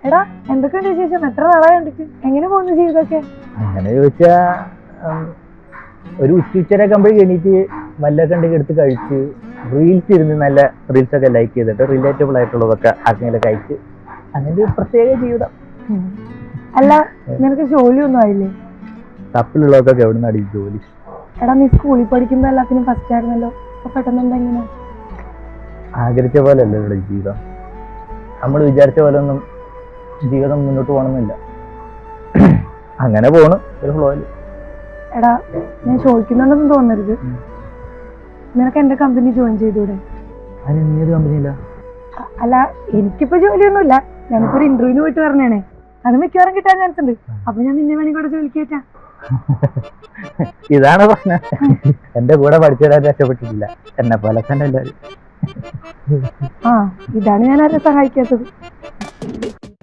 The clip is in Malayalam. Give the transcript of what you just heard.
എടാ എന്തൊക്കെയുണ്ട് വിശേഷം? എത്ര നാളായി കണ്ടിട്ട്? എങ്ങനെ പോകുന്നു ജീവിതമൊക്കെ? അങ്ങനെ ചോദിച്ചാ ഒരു ഉച്ചരൊക്കെ ആകുമ്പോഴേക്ക് എണീറ്റ് മല്ലൊക്കെ ഉണ്ടെങ്കിൽ എടുത്ത് കഴിച്ച് റീൽസ് ഇരുന്ന് നല്ല റീൽസ് ഒക്കെ ലൈക്ക് ചെയ്തിട്ട് റിലേറ്റബിൾ ആയിട്ടുള്ളതൊക്കെ ആർക്കെങ്കിലും കഴിച്ച് അങ്ങനെ ഒരു പ്രത്യേക ജീവിതം. അല്ല നിനക്ക് ജോലിയൊന്നും ആയില്ലേ? തപ്പിലുള്ളതൊക്കെ എവിടെ നിന്നാണ് ഈ ജോലി? എടാ നീ സ്കൂളിൽ പഠിക്കുമ്പോ എല്ലാത്തിനും ഫസ്റ്റ് ആയിരുന്നല്ലോ, അപ്പൊ പെട്ടെന്ന് എങ്ങനെ? ആഗ്രഹിച്ച പോലെ അല്ല ഇവിടെ ജീവിതം. നമ്മൾ വിചാരിച്ച പോലെ ഒന്നും ജീവിതം മുന്നോട്ട് പോകണമെന്നില്ല. അങ്ങനെ പോണു ഒരു ഫ്ലോയില്. എടാ ഞാൻ ചോദിക്കുന്നുണ്ടെന്ന് തോന്നരുത്, നിനക്ക് എന്റെ കമ്പനി ജോയിൻ ചെയ്തൂടെ? അതിന് നീ ഏത് കമ്പനിയില്ല? അല്ല എനിക്കിപ്പോ ജോലിയൊന്നുമില്ല, ഞാനിപ്പോ ഒരു ഇന്റർവ്യൂവിന് പോയിട്ട് പറഞ്ഞേ, അത് മിക്കവാറും കിട്ടാൻ ചാൻസ് ഉണ്ട്. അപ്പൊ ഞാൻ നിന്നെ വേണമെങ്കിൽ കൂടെ ജോലിക്ക് കയറ്റാം. ഇതാണ് പ്രശ്നം, എന്റെ കൂടെ പഠിച്ചവരാരും രക്ഷപ്പെട്ടിട്ടില്ല, എന്നെ പോലെ തന്നെ എല്ലാവരും. ഇതാണ് ഞാൻ ആരെ സഹായിക്കാത്തത്.